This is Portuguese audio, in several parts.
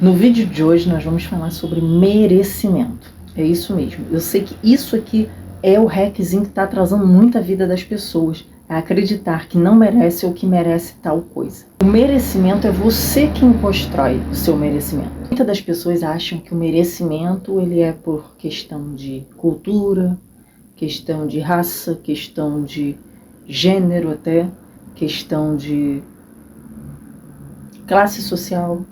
No vídeo de hoje nós vamos falar sobre merecimento. É isso mesmo. Eu sei que isso aqui é o hackzinho que está atrasando muito a vida das pessoas. É acreditar que não merece ou que merece tal coisa. O merecimento é você quem constrói o seu merecimento. Muitas das pessoas acham que o merecimento ele é por questão de cultura, questão de raça, questão de gênero até, questão de classe social.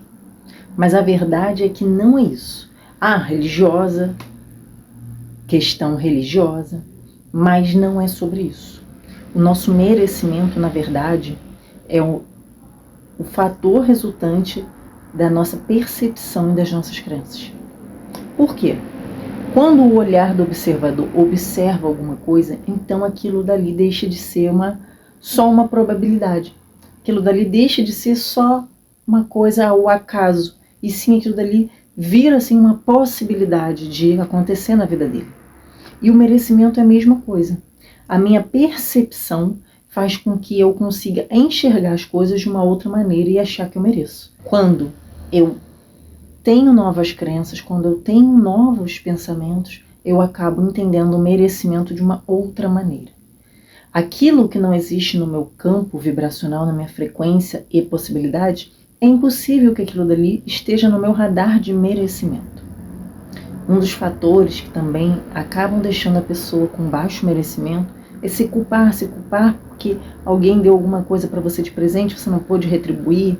Mas a verdade é que não é isso. Religiosa, questão religiosa, mas não é sobre isso. O nosso merecimento, na verdade, é o fator resultante da nossa percepção e das nossas crenças. Por quê? Quando o olhar do observador observa alguma coisa, então aquilo dali deixa de ser só uma probabilidade. Aquilo dali deixa de ser só uma coisa ao acaso. E sim, aquilo dali vira assim, uma possibilidade de acontecer na vida dele. E o merecimento é a mesma coisa. A minha percepção faz com que eu consiga enxergar as coisas de uma outra maneira e achar que eu mereço. Quando eu tenho novas crenças, quando eu tenho novos pensamentos, eu acabo entendendo o merecimento de uma outra maneira. Aquilo que não existe no meu campo vibracional, na minha frequência e possibilidade, é impossível que aquilo dali esteja no meu radar de merecimento. Um dos fatores que também acabam deixando a pessoa com baixo merecimento é se culpar porque alguém deu alguma coisa para você de presente, você não pôde retribuir,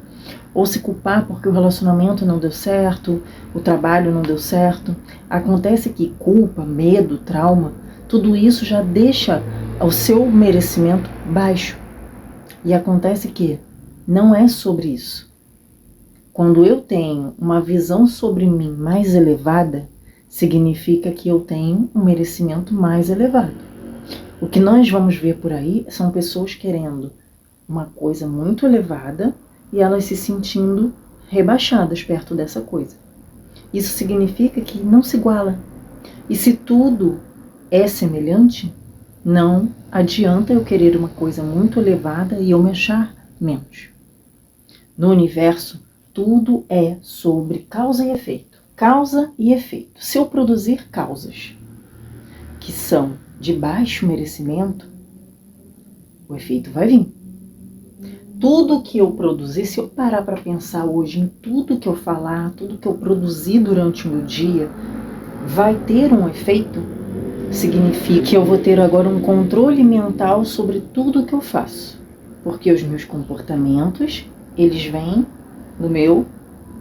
ou se culpar porque o relacionamento não deu certo, o trabalho não deu certo. Acontece que culpa, medo, trauma, tudo isso já deixa o seu merecimento baixo. E acontece que não é sobre isso. Quando eu tenho uma visão sobre mim mais elevada, significa que eu tenho um merecimento mais elevado. O que nós vamos ver por aí são pessoas querendo uma coisa muito elevada e elas se sentindo rebaixadas perto dessa coisa. Isso significa que não se iguala. E se tudo é semelhante, não adianta eu querer uma coisa muito elevada e eu me achar menos. No universo, tudo é sobre causa e efeito. Causa e efeito. Se eu produzir causas que são de baixo merecimento, o efeito vai vir. Tudo que eu produzir, se eu parar para pensar hoje em tudo que eu falar, tudo que eu produzir durante o meu dia, vai ter um efeito, significa que eu vou ter agora um controle mental sobre tudo que eu faço. Porque os meus comportamentos, eles vêm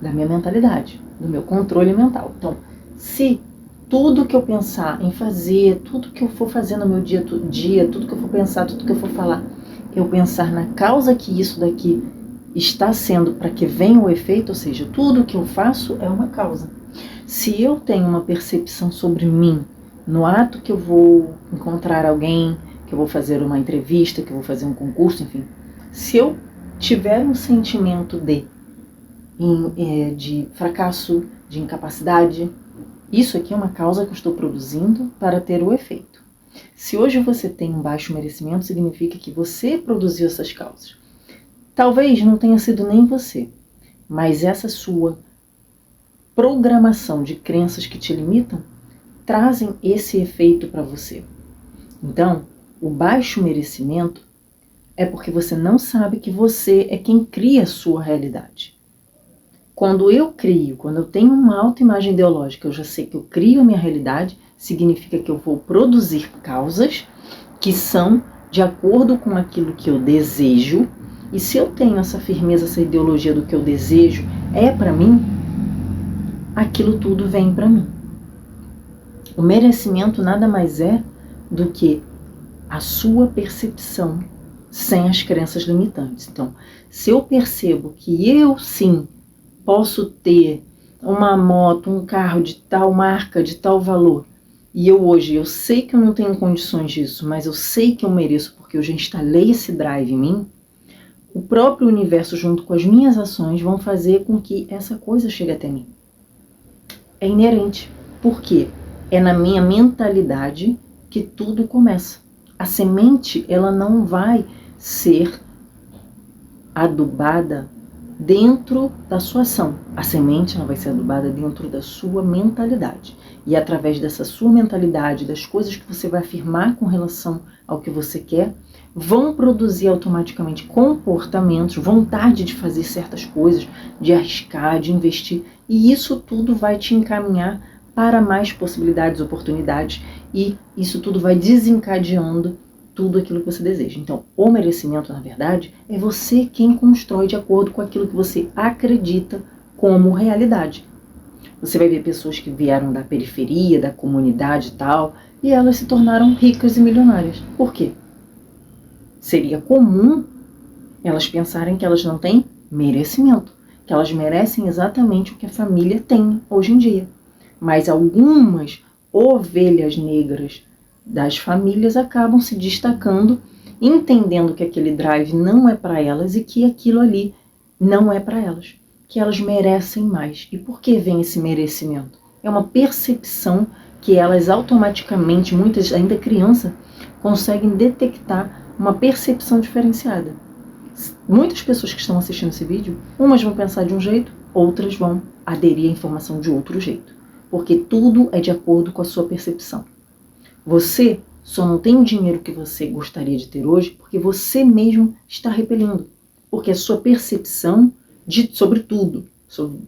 da minha mentalidade, do meu controle mental. Então, se tudo que eu pensar em fazer, tudo que eu for fazer no meu dia, tudo que eu for pensar, tudo que eu for falar, eu pensar na causa que isso daqui está sendo para que venha o efeito, ou seja, tudo que eu faço é uma causa. Se eu tenho uma percepção sobre mim, no ato que eu vou encontrar alguém, que eu vou fazer uma entrevista, que eu vou fazer um concurso, enfim, se eu tiver um sentimento de fracasso, de incapacidade, isso aqui é uma causa que eu estou produzindo para ter o efeito. Se hoje você tem um baixo merecimento, significa que você produziu essas causas. Talvez não tenha sido nem você, mas essa sua programação de crenças que te limitam trazem esse efeito para você. Então, o baixo merecimento é porque você não sabe que você é quem cria a sua realidade. Quando eu tenho uma autoimagem ideológica, eu já sei que eu crio a minha realidade, significa que eu vou produzir causas que são de acordo com aquilo que eu desejo, e se eu tenho essa firmeza, essa ideologia do que eu desejo é para mim, aquilo tudo vem para mim. O merecimento nada mais é do que a sua percepção sem as crenças limitantes. Então, se eu percebo que eu sim posso ter uma moto, um carro de tal marca, de tal valor, e eu sei que eu não tenho condições disso, mas eu sei que eu mereço porque eu já instalei esse drive em mim, o próprio universo junto com as minhas ações vão fazer com que essa coisa chegue até mim. É inerente. Por quê? É na minha mentalidade que tudo começa. A semente, ela não vai ser adubada dentro da sua ação. A semente ela vai ser adubada dentro da sua mentalidade. E através dessa sua mentalidade, das coisas que você vai afirmar com relação ao que você quer, vão produzir automaticamente comportamentos, vontade de fazer certas coisas, de arriscar, de investir. E isso tudo vai te encaminhar para mais possibilidades, oportunidades. E isso tudo vai desencadeando tudo aquilo que você deseja. Então, o merecimento, na verdade, é você quem constrói de acordo com aquilo que você acredita como realidade. Você vai ver pessoas que vieram da periferia, da comunidade e tal, e elas se tornaram ricas e milionárias. Por quê? Seria comum elas pensarem que elas não têm merecimento, que elas merecem exatamente o que a família tem hoje em dia. Mas algumas ovelhas negras das famílias acabam se destacando, entendendo que aquele drive não é para elas e que aquilo ali não é para elas, que elas merecem mais. E por que vem esse merecimento? É uma percepção que elas automaticamente, muitas ainda crianças, conseguem detectar uma percepção diferenciada. Muitas pessoas que estão assistindo esse vídeo, umas vão pensar de um jeito, outras vão aderir à informação de outro jeito, porque tudo é de acordo com a sua percepção. Você só não tem o dinheiro que você gostaria de ter hoje porque você mesmo está repelindo. Porque a sua percepção sobre tudo,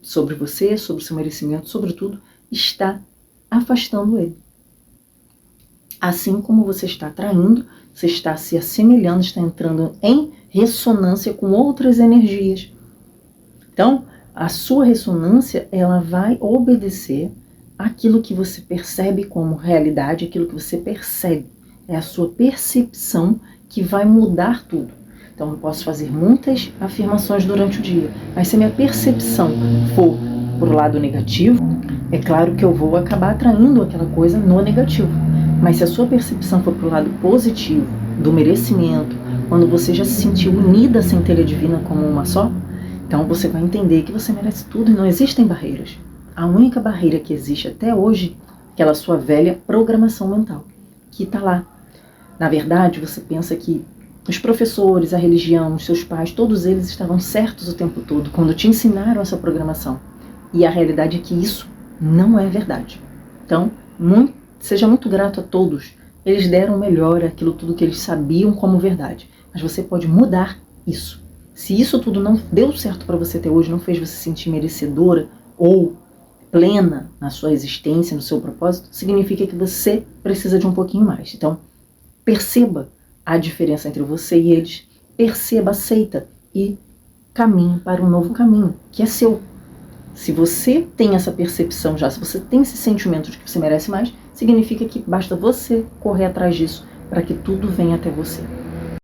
sobre você, sobre o seu merecimento, sobre tudo, está afastando ele. Assim como você está atraindo, você está se assemelhando, está entrando em ressonância com outras energias. Então, a sua ressonância, ela vai obedecer aquilo que você percebe como realidade, aquilo que você percebe. É a sua percepção que vai mudar tudo. Então, eu posso fazer muitas afirmações durante o dia, mas se a minha percepção for para o lado negativo, é claro que eu vou acabar atraindo aquela coisa no negativo. Mas se a sua percepção for para o lado positivo, do merecimento, quando você já se sentiu unida à centelha divina como uma só, então você vai entender que você merece tudo e não existem barreiras. A única barreira que existe até hoje é aquela sua velha programação mental, que está lá. Na verdade, você pensa que os professores, a religião, os seus pais, todos eles estavam certos o tempo todo quando te ensinaram essa programação. E a realidade é que isso não é verdade. Então, seja muito grato a todos. Eles deram o melhor, aquilo tudo que eles sabiam como verdade. Mas você pode mudar isso. Se isso tudo não deu certo para você até hoje, não fez você se sentir merecedora ou plena na sua existência, no seu propósito, significa que você precisa de um pouquinho mais. Então, perceba a diferença entre você e eles, perceba, aceita e caminhe para um novo caminho, que é seu. Se você tem essa percepção já, se você tem esse sentimento de que você merece mais, significa que basta você correr atrás disso para que tudo venha até você.